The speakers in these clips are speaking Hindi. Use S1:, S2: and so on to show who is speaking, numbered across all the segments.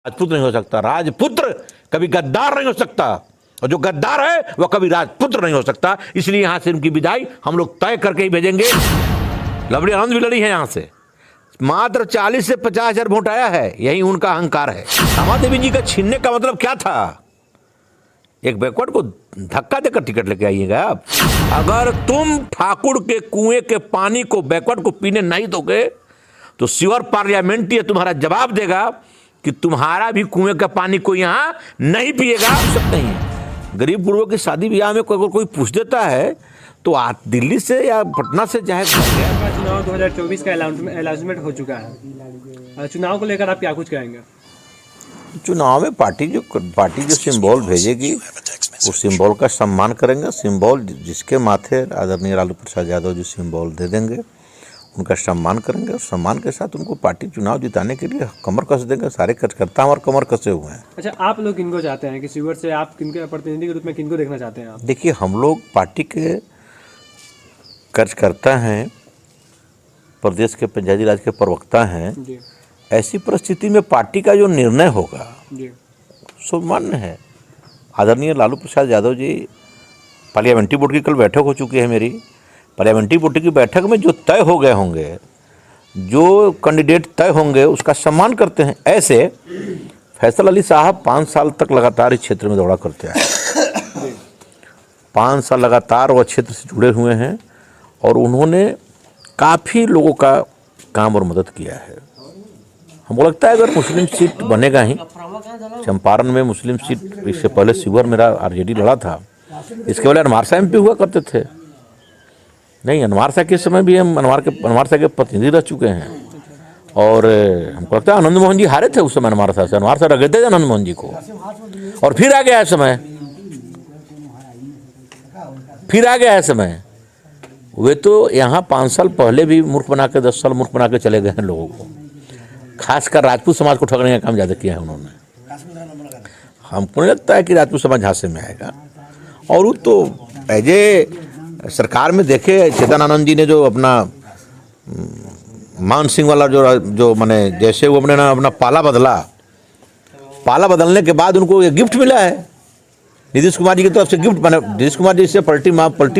S1: राजपूत नहीं हो सकता। राजपुत्र कभी गद्दार नहीं हो सकता, और जो गद्दार है वह कभी राजपुत्र नहीं हो सकता। इसलिए यहां से उनकी विदाई हम लोग तय करके ही भेजेंगे। लवली आनंद भी लड़ी है यहां से, मात्र 40 से 50 हजार वोट आया है, यही उनका अहंकार है। रमा देवी जी का छीनने का मतलब क्या था? एक बैकवर्ड को धक्का देकर टिकट लेके आइएगा आप। अगर तुम ठाकुर के कुएं के पानी को बैकवर्ड को पीने नहीं दोगे तो शिवर पार्लियामेंट्री तुम्हारा जवाब देगा कि तुम्हारा भी कुएं का पानी कोई यहां नहीं पिएगा। सब नहीं है। गरीब गुरुओं की शादी ब्याह में कोई पूछ देता है तो दिल्ली से या पटना से चाहे।
S2: चुनाव 2024 का अनाउंसमेंट हो चुका है, चुनाव को लेकर आप क्या कुछ कहेंगे?
S1: चुनाव में पार्टी जो सिंबल भेजेगी उस सिंबल का सम्मान करेंगे। सिंबल जिसके माथे आदरणीय लालू प्रसाद यादव जी सिंबल दे देंगे उनका सम्मान करेंगे, और सम्मान के साथ उनको पार्टी चुनाव जिताने के लिए कमर कस देंगे। सारे कार्यकर्ता हमारे कमर कसे हुए हैं।
S2: अच्छा, आप लोग किनको चाहते हैं कि शिवर से आप किनके प्रतिनिधि के रूप में किनको देखना चाहते हैं आप?
S1: देखिए, हम लोग पार्टी के कार्यकर्ता हैं, प्रदेश के पंचायती राज के प्रवक्ता हैं। ऐसी परिस्थिति में पार्टी का जो निर्णय होगा सो मान्य है। आदरणीय लालू प्रसाद यादव जी, पार्लियामेंट्री बोर्ड की कल बैठक हो चुकी है मेरी। पार्लियामेंट्री बोर्ड की बैठक में जो तय हो गए होंगे, जो कैंडिडेट तय होंगे उसका सम्मान करते हैं। ऐसे फैसल अली साहब 5 साल तक लगातार इस क्षेत्र में दौड़ा करते हैं। 5 साल लगातार वो क्षेत्र से जुड़े हुए हैं और उन्होंने काफ़ी लोगों का काम और मदद किया है। हमको लगता है अगर मुस्लिम सीट बनेगा ही, चंपारण में मुस्लिम सीट, इससे पहले शिवर मेरा आरजेडी लड़ा था, इसके पहले अनवार साहब एमपी हुआ करते थे। नहीं, अनवार साहब के समय भी हम अनवार साहब के प्रतिनिधि रह चुके हैं। और हमको लगता है आनंद मोहन जी हारे थे उस समय अनवार साहब से। अनवार साहब रगड़ते थे आनंद मोहन जी को, और फिर आ गया है समय। वे तो यहाँ 5 साल पहले भी मूर्ख बना के, 10 साल मूर्ख बना के चले गए हैं लोगों को। खासकर राजपूत समाज को ठगने का काम ज़्यादा किया है उन्होंने। हमको नहीं लगता है कि राजपूत समाज झांसे में आएगा। और वो तो एजे सरकार में देखे, चेतनानंद जी ने जो अपना मान सिंह वाला जो माने जैसे वो अपना पाला बदलने के बाद उनको ये गिफ्ट मिला है नीतीश कुमार जी की तरफ से। गिफ्ट माने नीतीश कुमार जी से पलटी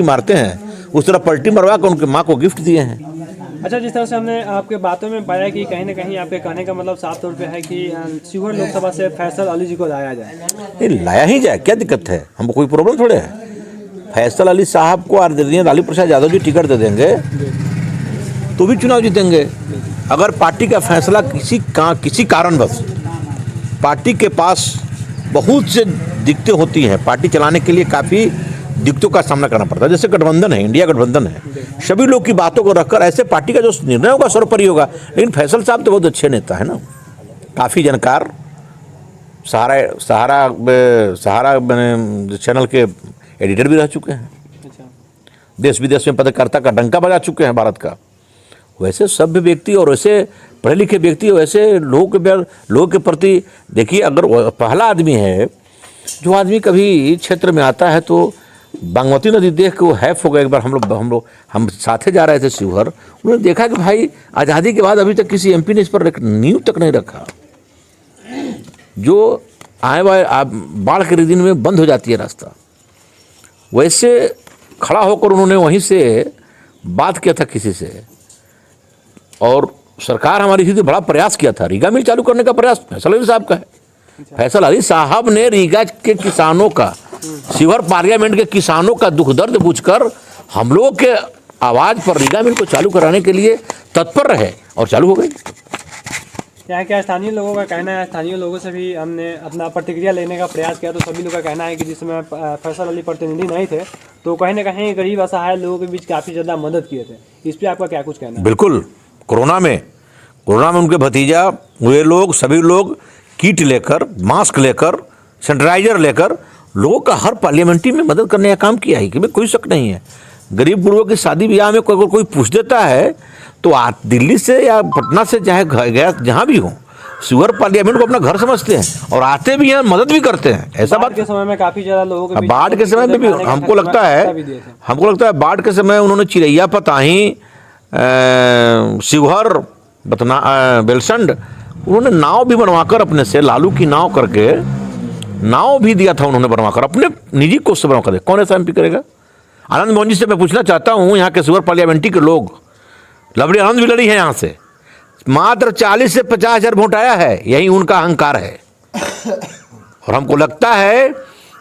S1: मारते हैं, उस तरह पलटी मरवा कर उनकी माँ को गिफ्ट दिए हैं।
S2: अच्छा, जिस तरह से हमने आपके बातों में पाया कि कहीं ना कहीं आपके कहने का मतलब साफ तौर पे है कि शिवहर लोकसभा से फैसल अली जी को लाया जाए।
S1: लाया ही जाए, क्या दिक्कत है? हमको कोई प्रॉब्लम थोड़े है। फैसल अली साहब को आदरणीय लालू प्रसाद यादव जी टिकट दे देंगे तो भी चुनाव जीतेंगे। अगर पार्टी का फैसला किसी कारणवश, पार्टी के पास बहुत से दिक्कतें होती हैं, पार्टी चलाने के लिए काफ़ी दिक्कतों का सामना करना पड़ता है। जैसे गठबंधन है, इंडिया गठबंधन है, सभी लोग की बातों को रखकर ऐसे पार्टी का जो निर्णय होगा सर्वोपरि होगा। लेकिन फैसल साहब तो बहुत अच्छे नेता है ना, काफ़ी जानकार, सहारा चैनल के एडिटर भी रह चुके हैं। देश विदेश में पत्रकारिता का डंका बजा चुके हैं भारत का। वैसे सभ्य व्यक्ति और वैसे पढ़े लिखे व्यक्ति, वैसे लोगों के प्रति देखिए, अगर पहला आदमी है जो आदमी कभी क्षेत्र में आता है तो बागमती नदी देख के वो हैफ हो गया। एक बार हम साथे जा रहे थे शिवहर, उन्होंने देखा कि भाई आज़ादी के बाद अभी तक किसी एमपी ने इस पर नींव तक नहीं रखा। जो आए बाढ़ के दिन में बंद हो जाती है रास्ता, वैसे खड़ा होकर उन्होंने वहीं से बात किया था किसी से। और सरकार हमारी थी तो बड़ा प्रयास किया था, रीगा मिल चालू करने का प्रयास फैसल अली साहब का है। फैसल अली साहब ने रीगा के किसानों का, शिवहर पार्लियामेंट के किसानों का दुख दर्द पूछकर हम लोगों के आवाज़ पर रीगा मिल को चालू कराने के लिए तत्पर रहे और चालू हो गई।
S2: क्या स्थानीय लोगों का कहना है, स्थानीय लोगों से भी हमने अपना प्रतिक्रिया लेने का प्रयास किया तो सभी लोगों का कहना है कि जिस समय फैसल अली प्रतिनिधि नहीं थे तो कहीं ना कहीं गरीब असहाय लोगों के बीच काफ़ी ज़्यादा मदद किए थे। इस पर आपका क्या कुछ कहना है?
S1: बिल्कुल, कोरोना में उनके भतीजा वे लोग, सभी लोग किट लेकर, मास्क लेकर, सैनिटाइजर लेकर लोगों का हर पार्लियामेंट्री में मदद करने का काम किया है कि कोई शक नहीं है। गरीब गुरुओं की शादी ब्याह में कोई पूछ देता है तो दिल्ली से या पटना से चाहे गया जहाँ भी हो, शिवहर पार्लियामेंट को अपना घर समझते हैं और आते भी हैं, मदद भी करते हैं। ऐसा बात
S2: के समय में काफ़ी ज़्यादा लोगों के
S1: बाढ़ के समय में भी हमको लगता है बाढ़ के समय उन्होंने चिरैया, पताही, शिवहर, बेलसंड उन्होंने नाव भी बनवाकर अपने से, लालू की नाव करके नाव भी दिया था उन्होंने बनवाकर, अपने निजी कोष से बनवाकर। कौन ऐसा एमपी करेगा? आनंद मोहन जी से मैं पूछना चाहता हूँ, यहाँ के सुअर पार्लियामेंट्री के लोग, लवली आनंद भी लड़ी है यहाँ से, मात्र 40 से 50 हजार वोट आया है, यही उनका अहंकार है। और हमको लगता है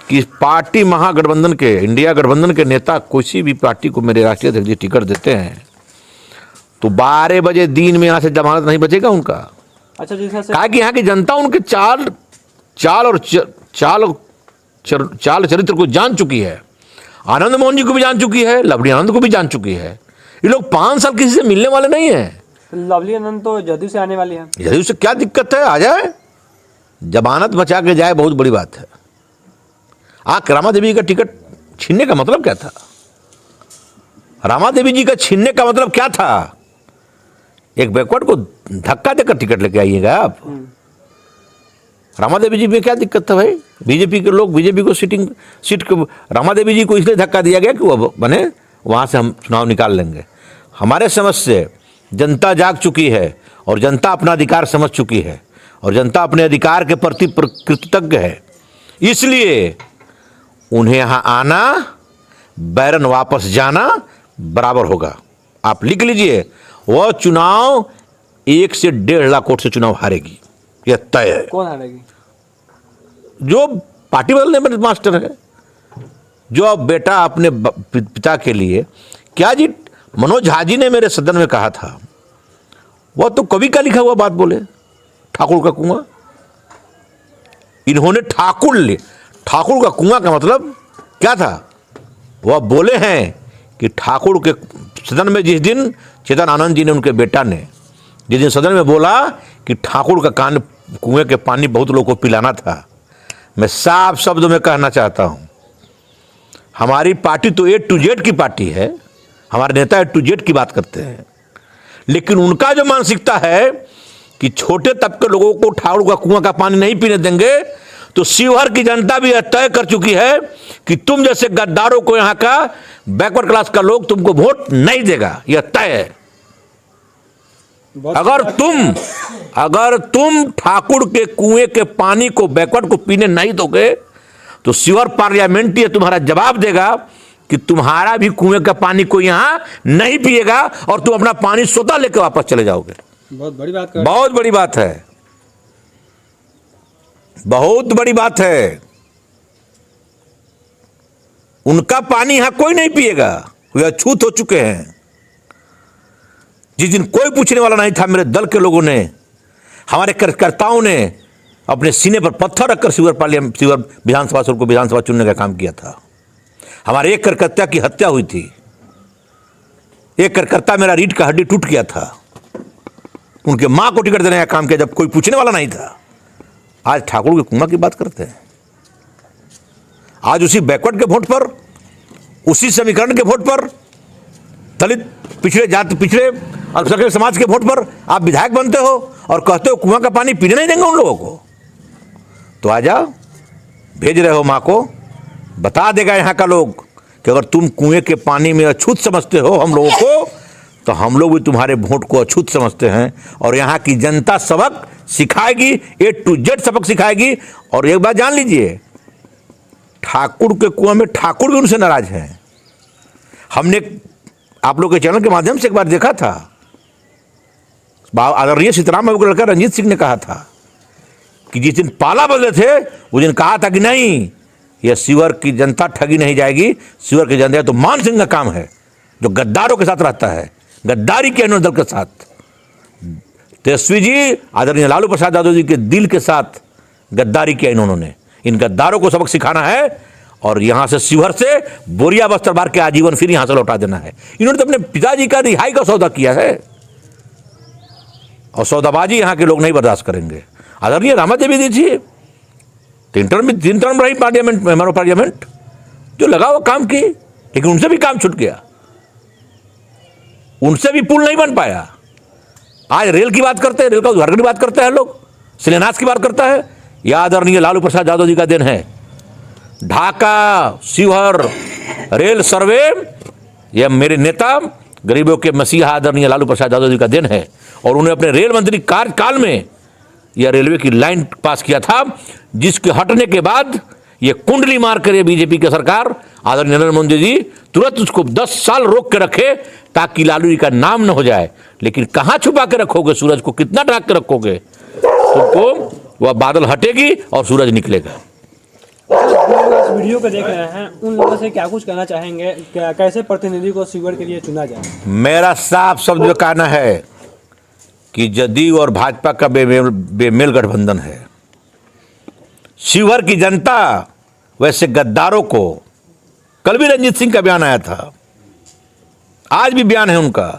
S1: कि पार्टी महागठबंधन के, इंडिया गठबंधन के नेता किसी भी पार्टी को मेरे राष्ट्रीय अध्यक्ष जी टिकट देते हैं तो 12 बजे दिन में यहाँ से जमानत नहीं बचेगा उनका।
S2: अच्छा जी सर,
S1: कहा कि यहाँ की जनता उनके चाल चरित्र को जान चुकी है। आनंद मोहन जी को भी जान चुकी है, लवली आनंद को भी जान चुकी है। ये लोग 5 साल किसी से मिलने वाले नहीं हैं।
S2: लवली आनंद तो जदयू से आने वाली है।
S1: जदयू से क्या दिक्कत है, आ जाए, जमानत बचा के जाए, बहुत बड़ी बात है। रामा देवी का टिकट छीनने का मतलब क्या था? रामा देवी जी का छीनने का मतलब क्या था? एक बैकवर्ड को धक्का देकर टिकट लेके आइएगा आप। रामा देवी जी में क्या दिक्कत था भाई? बीजेपी के लोग, बीजेपी को सीट को रामा देवी जी को इसलिए धक्का दिया गया कि वो बने, वहाँ से हम चुनाव निकाल लेंगे। हमारे समझ से जनता जाग चुकी है और जनता अपना अधिकार समझ चुकी है और जनता अपने अधिकार के प्रति कृतज्ञ है। इसलिए उन्हें यहाँ आना, बैरन वापस जाना बराबर होगा। आप लिख लीजिए, वह चुनाव 1 से 1.5 लाख वोट से चुनाव हारेगी, यह तय है।
S2: कौन हारेगी?
S1: जो पार्टी बदलने में मास्टर है, जो अब बेटा अपने पिता के लिए, क्या जी मनोज झा जी ने मेरे सदन में कहा था, वह तो कवि का लिखा हुआ बात बोले, ठाकुर का कुआं। इन्होंने ठाकुर का कुआं का मतलब क्या था? वह बोले हैं कि ठाकुर के सदन में जिस दिन चेतन आनंद जी ने, उनके बेटा ने, जिस दिन सदन में बोला कि ठाकुर का कुएं के पानी बहुत लोगों को पिलाना था, मैं साफ शब्दों में कहना चाहता हूं, हमारी पार्टी तो A to Z की पार्टी है, हमारे नेता A to Z की बात करते हैं, लेकिन उनका जो मानसिकता है कि छोटे तबके लोगों को ठाकुर का कुआं का पानी नहीं पीने देंगे, तो शिवहर की जनता भी यह तय कर चुकी है कि तुम जैसे गद्दारों को, यहां का बैकवर्ड क्लास का लोग तुमको वोट नहीं देगा, यह तय है। अगर तुम ठाकुर के कुएं के पानी को, बैकवर्ड को पीने नहीं दोगे, तो शिवहर पार्लियामेंट ये तुम्हारा जवाब देगा कि तुम्हारा भी कुएं का पानी को यहां नहीं पिएगा और तुम अपना पानी स्वतः लेकर वापस चले जाओगे।
S2: बहुत बड़ी बात है,
S1: बहुत बड़ी बात है। उनका पानी यहां कोई नहीं पिएगा, वे अछूत हो चुके हैं। जिस दिन कोई पूछने वाला नहीं था, मेरे दल के लोगों ने, हमारे कार्यकर्ताओं ने अपने सीने पर पत्थर रखकर शिवहर विधानसभा को विधानसभा चुनने का काम किया था। हमारे एक कार्यकर्ता की हत्या हुई थी, एक कार्यकर्ता मेरा रीढ़ का हड्डी टूट गया था, उनके मां को टिकट देने का काम किया जब कोई पूछने वाला नहीं था। आज ठाकुर के कुआं की बात करते हैं। आज उसी बैकवर्ड के वोट पर, उसी समीकरण के वोट पर, दलित, पिछड़े जाति, पिछड़े अल्पसंख्यक समाज के वोट पर आप विधायक बनते हो और कहते हो कुआं का पानी पीने नहीं देंगे उन लोगों को। तो आ जाओ, भेज रहे हो मां को, बता देगा यहाँ का लोग कि अगर तुम कुएं के पानी में अछूत समझते हो हम लोगों को, तो हम लोग भी तुम्हारे वोट को अछूत समझते हैं और यहाँ की जनता सबक सिखाएगी, A to Z सबक सिखाएगी। और एक बात जान लीजिए, ठाकुर के कुआं में ठाकुर भी उनसे नाराज हैं। हमने आप लोग के चैनल के माध्यम से एक बार देखा था, आदरणीय सीताराम बाबू का लड़का रंजीत सिंह ने कहा था कि जिस दिन पाला बदले थे उस दिन कहा था कि नहीं, यह शिवहर की जनता ठगी नहीं जाएगी, शिवहर की जनता तो मान सिंह का काम है जो गद्दारों के साथ रहता है, गद्दारी के दल के साथ। तेजस्वी जी आदरणीय लालू प्रसाद यादव जी के दिल के साथ गद्दारी किया इन्होंने। इन गद्दारों को सबक सिखाना है और यहां से शिवहर से बोरिया बस्तर बार के आजीवन फिर यहां से लौटा देना है। इन्होंने तो अपने पिताजी का रिहाई का सौदा किया है और सौदाबाजी यहां के लोग नहीं बर्दाश्त करेंगे। आदरणीय रामा देवी दीजिए 3 टर्म रही पार्लियामेंट में, हमारा पार्लियामेंट जो लगा हुआ काम की, लेकिन उनसे भी काम छूट गया, उनसे भी पुल नहीं बन पाया। आज रेल की बात करते हैं, रेल का उद्घाटन की बात करते हैं लोग, शिलान्यास की बात करता है, यह आदरणीय लालू प्रसाद यादव जी का दिन है। ढाका शिवहर रेल सर्वे, यह मेरे नेता गरीबों के मसीहा आदरणीय लालू प्रसाद यादव जी का दिन है और उन्हें अपने रेल मंत्री कार्यकाल में या रेलवे की लाइन पास किया था, जिसके हटने के बाद ये कुंडली मार कर ये बीजेपी की सरकार आदरणीय नरेंद्र मोदी जी तुरंत उसको 10 साल रोक के रखे ताकि लालू जी का नाम न हो जाए। लेकिन कहाँ छुपा के रखोगे सूरज को, कितना ढक के रखोगे, तुमको वह बादल हटेगी और सूरज निकलेगा।
S2: इस वीडियो को देख रहे हैं, उन लोगों से क्या कुछ कहना चाहेंगे, कैसे प्रतिनिधि को शिवहर के लिए चुना जाए?
S1: मेरा साफ शब्द में कहना है कि जदयू और भाजपा का बेमेल गठबंधन है। शिवहर की जनता वैसे गद्दारों को, कल भी रंजीत सिंह का बयान आया था, आज भी बयान है उनका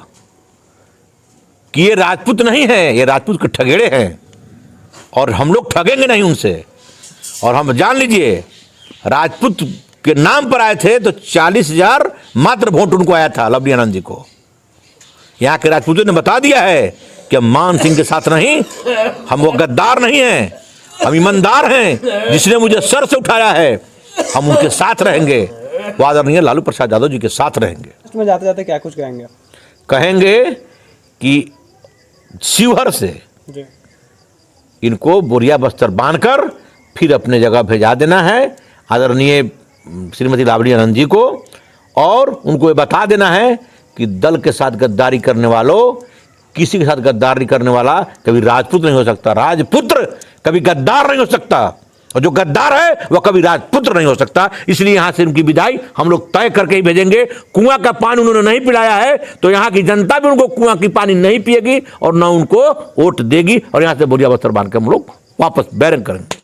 S1: कि ये राजपूत नहीं है, ये राजपूत के ठगेड़े हैं और हम लोग ठगेंगे नहीं उनसे। और हम जान लीजिए, राजपूत के नाम पर आए थे तो 40,000 मात्र वोट उनको आया था, लवली आनंद जी को। यहाँ के राजपूतों ने बता दिया है कि हम मान सिंह के साथ नहीं, हम वो गद्दार नहीं हैं, हम ईमानदार हैं। जिसने मुझे सर से उठाया है हम उनके साथ रहेंगे, वो आदरणीय लालू प्रसाद यादव जी के साथ रहेंगे।
S2: इसमें जाते जाते क्या कुछ कहेंगे?
S1: कहेंगे कि शिवहर से
S2: जी
S1: इनको बोरिया बस्तर बांधकर फिर अपने जगह भेजा देना है आदरणीय श्रीमती लावली आनंद जी को, और उनको ये बता देना है कि दल के साथ गद्दारी करने वालों, किसी के साथ गद्दारी करने वाला कभी राजपूत नहीं हो सकता, राजपुत्र कभी गद्दार नहीं हो सकता, और जो गद्दार है वह कभी राजपुत्र नहीं हो सकता। इसलिए यहाँ से उनकी विदाई हम लोग तय करके ही भेजेंगे। कुआं का पानी उन्होंने नहीं पिलाया है तो यहाँ की जनता भी उनको कुआं की पानी नहीं पिएगी और न उनको वोट देगी, और यहाँ से बोरिया बस्तर बांध के हम लोग वापस बैरंग करेंगे।